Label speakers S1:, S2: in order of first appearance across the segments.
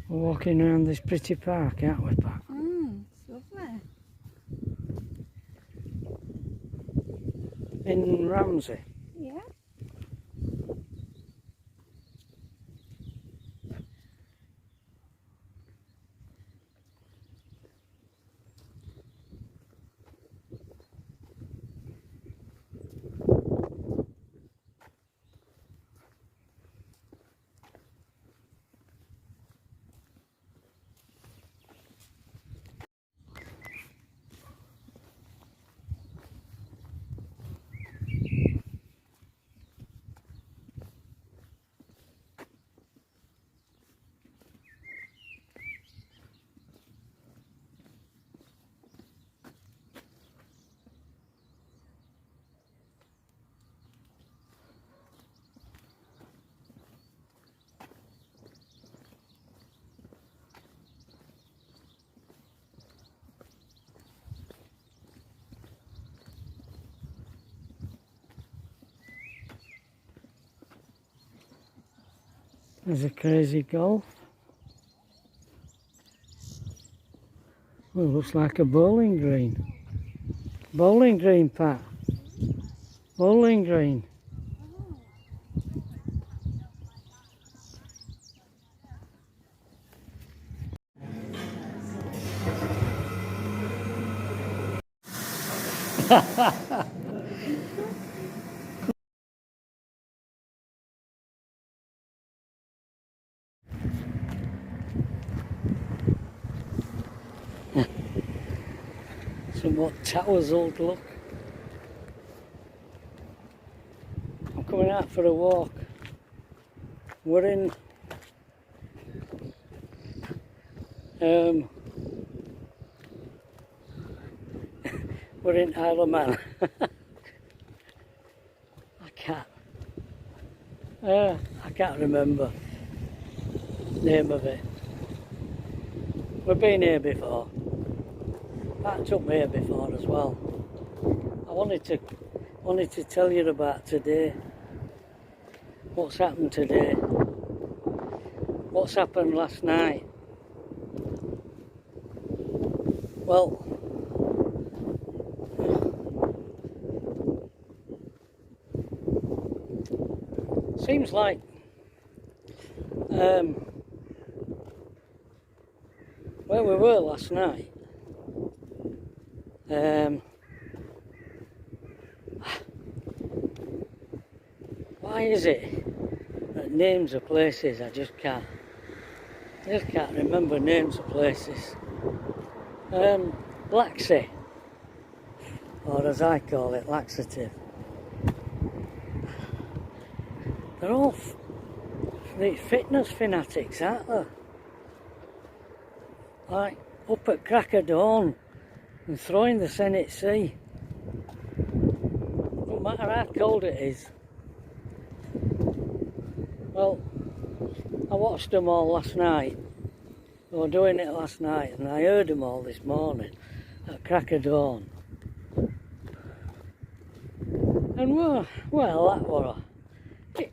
S1: We're walking around this pretty park, aren't we, Pat?
S2: It's lovely.
S1: In Ramsey.
S2: Yeah.
S1: There's a crazy golf. Well, looks like a bowling green. Bowling green, Pat. Bowling green. Somewhat towersald look. I'm coming out for a walk. We're in we're in Isle of Man. I can't remember the name of it. We've been here before. Pat took me here before as well. I wanted to tell you about today. What's happened today? What's happened last night? Well, seems like where we were last night, why is it that names of places I just can't remember names of places. Laxy, or as I call it, laxative. They're all these fitness fanatics, aren't they? Like up at crack of dawn and throwing the Senate Sea. No matter how cold it is. Well, I watched them all last night. They were doing it last night, and I heard them all this morning at crack of dawn. And well, that were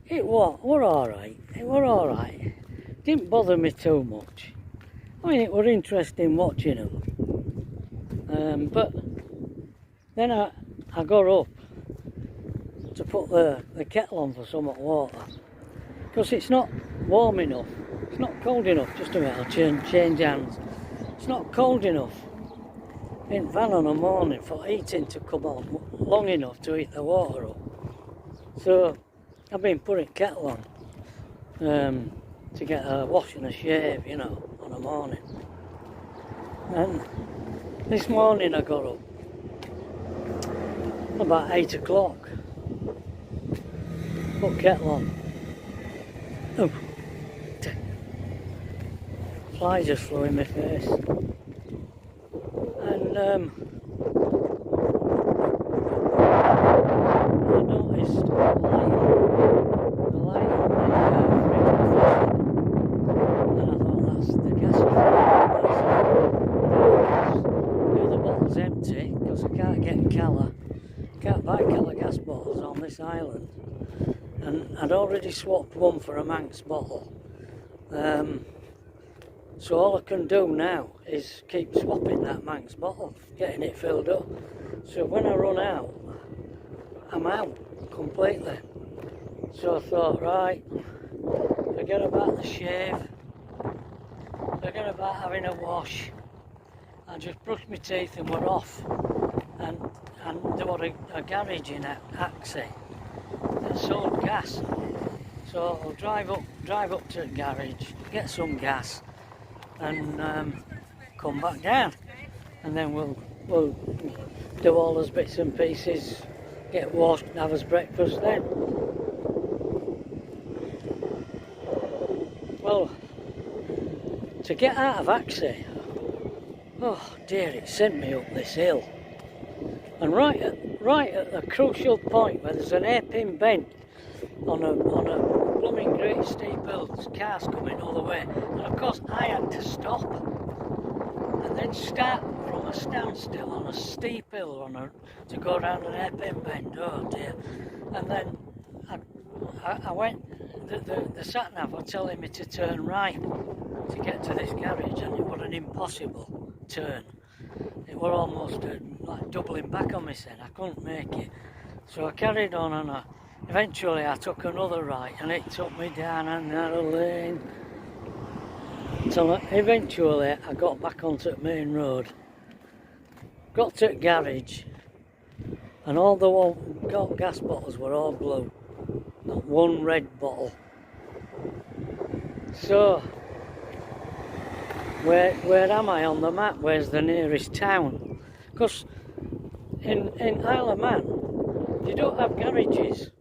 S1: it were alright. It were alright. Didn't bother me too much. I mean, it were interesting watching them. But then I got up to put the kettle on for some hot water, because it's not warm enough. It's not cold enough. Just a minute, I'll change hands. It's not cold enough in van on a morning for heating to come on long enough to heat the water up. So I've been putting kettle on to get a wash and a shave, you know, on a morning. And this morning I got up about 8 o'clock, put kettle on. Oh, fly just flew in my face. And I noticed the light Ireland, and I'd already swapped one for a Manx bottle. So all I can do now is keep swapping that Manx bottle, getting it filled up. So when I run out, I'm out completely. So I thought, right, forget about the shave, forget about having a wash. I just brushed my teeth and we're off. And there was a garage in Axie that sold gas. So I'll drive up to the garage, get some gas, and come back down. And then we'll do all those bits and pieces, get washed, and have us breakfast then. Well, to get out of Axie, oh dear, it sent me up this hill. And right at the crucial point where there's an hairpin bend on a blooming great steep hill, there's cars coming all the way. And of course I had to stop and then start from a standstill on a steep hill to go around an hairpin bend. Oh dear. And then I went, the sat nav was telling me to turn right to get to this garage, and it was an impossible turn. It was almost like doubling back on myself. I couldn't make it. So I carried on, and eventually I took another right, and it took me down a narrow lane. So eventually I got back onto the main road. Got to the garage, and all the gas bottles were all blue. Not one red bottle. So where am I on the map? Where's the nearest town? Because in Isle of Man, you don't have garages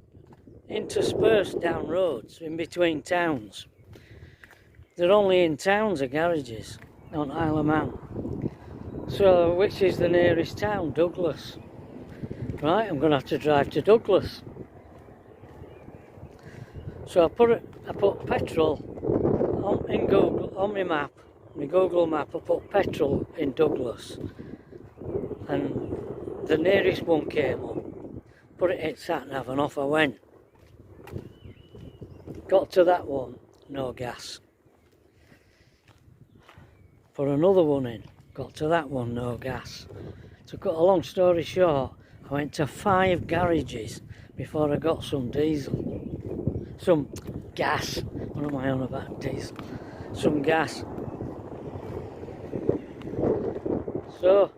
S1: interspersed down roads in between towns. They're only in towns are garages on Isle of Man. So which is the nearest town? Douglas. Right, I'm going to have to drive to Douglas. So I put petrol in Google on my map. My Google map, I put petrol in Douglas, and the nearest one came up. Put it in sat nav, and off I went. Got to that one, no gas. Put another one in. Got to that one, no gas. To cut a long story short, I went to 5 garages before I got some diesel, some gas. What am I on about? Diesel, some gas. So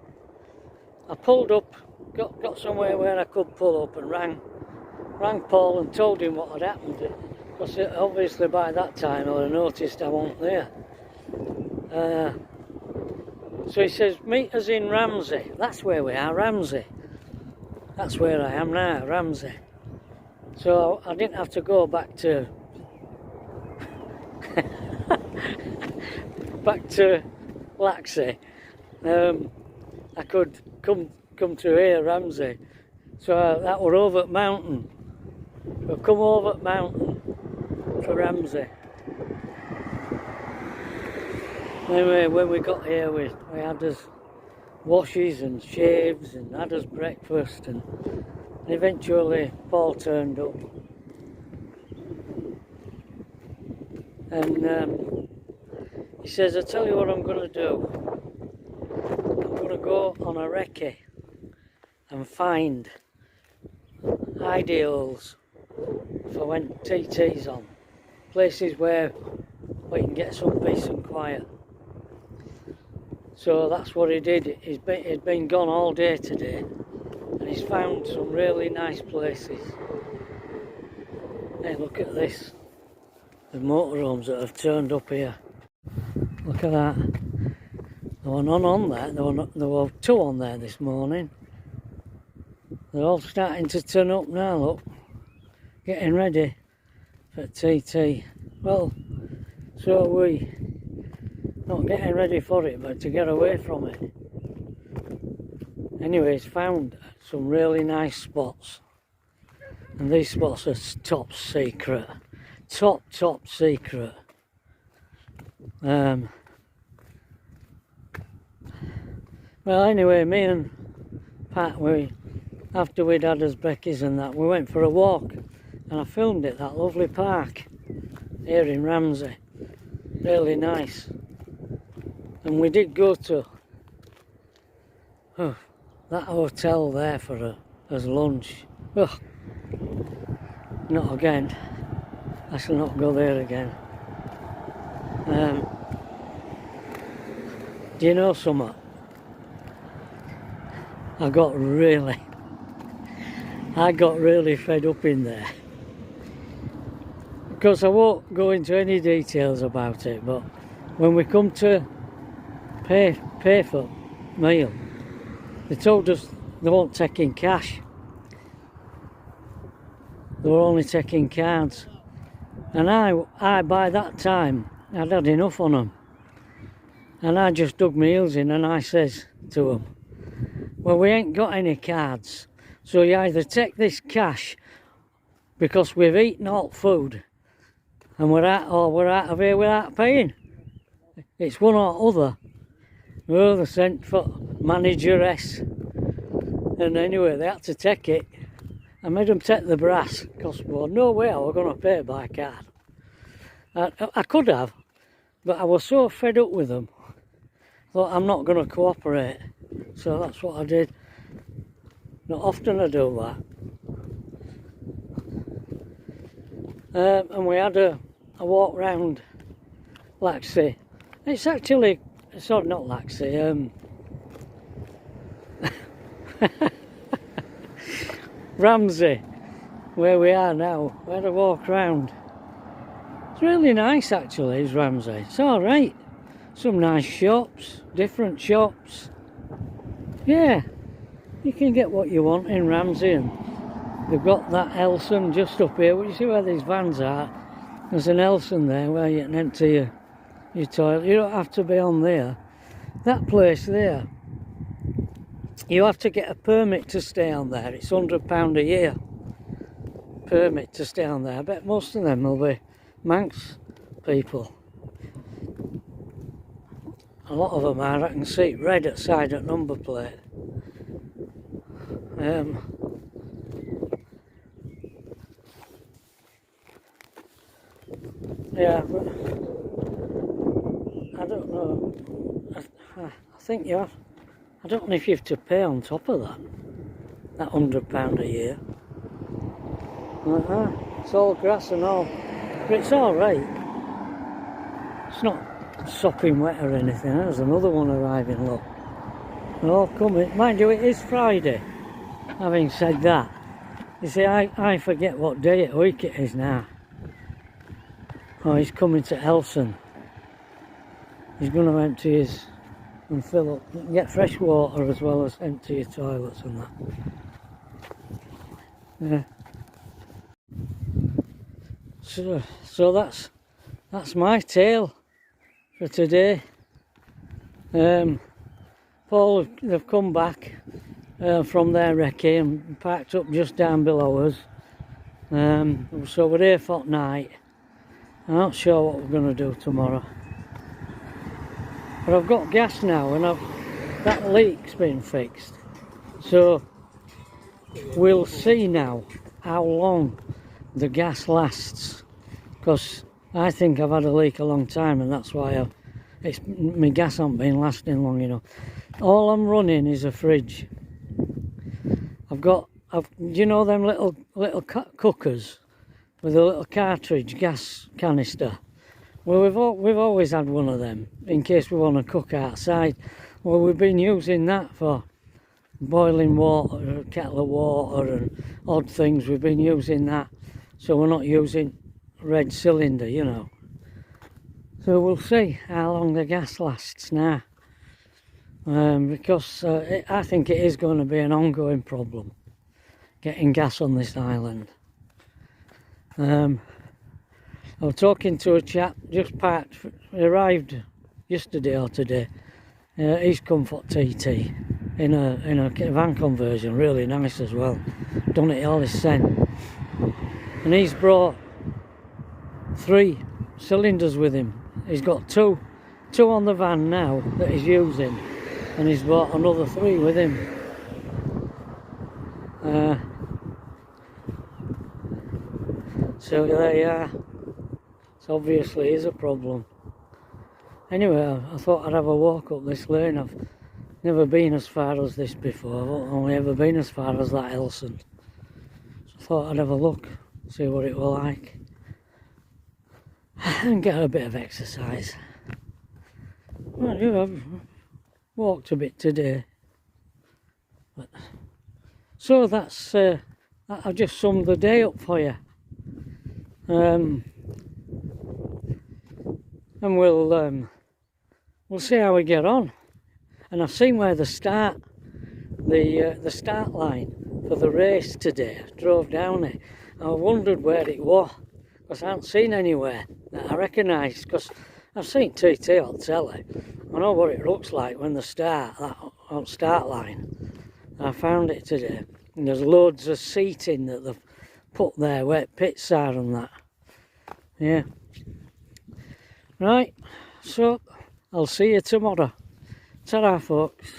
S1: I pulled up, got somewhere where I could pull up, and rang Paul and told him what had happened. Because obviously by that time I had noticed I wasn't there. So he says, meet us in Ramsey. That's where we are, Ramsey. That's where I am now, Ramsey. So I didn't have to go back to Laxey. I could come through here, Ramsey. So that were over at Mountain. We'll come over at Mountain for Ramsey. Anyway, when we got here, we had us washes and shaves and had us breakfast, and eventually Paul turned up. And he says, I tell you what I'm going to do. I'm going to go on a recce and find ideals for when TT's on. Places where we can get some peace and quiet. So that's what he did. He'd been gone all day today, and he's found some really nice places. Hey, look at this. The motorhomes that have turned up here. Look at that. There were none on there. There were 2 on there this morning. They're all starting to turn up now, look. Getting ready for TT. Well, so are we. Not getting ready for it, but to get away from it. Anyways, found some really nice spots. And these spots are top secret. Top secret. Well, anyway, me and Pat, we after we'd had us brekkies and that, we went for a walk, and I filmed it, that lovely park here in Ramsey. Really nice. And we did go to that hotel there for as lunch. Oh, not again. I shall not go there again. Do you know something? I got really fed up in there. Because I won't go into any details about it, but when we come to pay for meal, they told us they weren't taking cash. They were only taking cards. And I by that time, I'd had enough on them. And I just dug my heels in and I says to them, well, we ain't got any cards. So you either take this cash because we've eaten all food and we're out of here without paying. It's one or other. Well, they sent for manageress. And anyway, they had to take it. I made them take the brass because well, no way I was going to pay by card. I could have, but I was so fed up with them. Thought I'm not going to cooperate. So that's what I did. Not often I do that. And we had a walk round Laxey. It's actually, sorry, not Laxey, Ramsey, where we are now. We had a walk round. It's really nice actually, is Ramsey. It's alright. Some nice shops, different shops. Yeah, you can get what you want in Ramsey, and they've got that Elson just up here. You see where these vans are? There's an Elson there where you can empty your toilet. You don't have to be on there. That place there, you have to get a permit to stay on there. It's £100 a year. Permit to stay on there. I bet most of them will be Manx people. A lot of them are. I can see it red outside at number plate. Yeah, but I don't know. I think you have. I don't know if you have to pay on top of that £100 a year. It's all grass and all, but it's all right. It's not sopping wet or anything. There's another one arriving, look. They're all coming. Mind you, it is Friday. Having said that, you see, I forget what day of the week it is now. Oh, he's coming to Elson. He's going to empty his and fill up. You can get fresh water as well as empty your toilets and that. Yeah. So that's my tale for today. Paul, they've come back from their recce and parked up just down below us. So we're here for night. I'm not sure what we're going to do tomorrow. But I've got gas now and that leak's been fixed. So we'll see now how long the gas lasts. Because I think I've had a leak a long time and that's why my gas hasn't been lasting long enough. All I'm running is a fridge. You know them little cookers with a little cartridge gas canister? Well, we've always had one of them in case we want to cook outside. Well, we've been using that for boiling water, a kettle of water and odd things. We've been using that, so we're not using red cylinder, you know. So we'll see how long the gas lasts now. Because I think it is going to be an ongoing problem, getting gas on this island. I was talking to a chap, just parked, arrived yesterday or today. He's come for TT in a van conversion, really nice as well. Done it all his cent. And he's brought 3 cylinders with him. He's got two on the van now that he's using, and he's brought another 3 with him. So there you are. It obviously is a problem. Anyway, I thought I'd have a walk up this lane. I've never been as far as this before. I've only ever been as far as that Elson. So I thought I'd have a look, see what it was like, and get a bit of exercise. Well, yeah, I've walked a bit today. But, so that's I've just summed the day up for you. And we'll see how we get on. And I've seen where the start line for the race today. I drove down it. I wondered where it was, because I haven't seen anywhere that I recognise, because I've seen TT on telly. I know what it looks like when they start, that on start line. I found it today. And there's loads of seating that they've put there where pits are and that. Yeah. Right, so I'll see you tomorrow. Ta-ra, folks.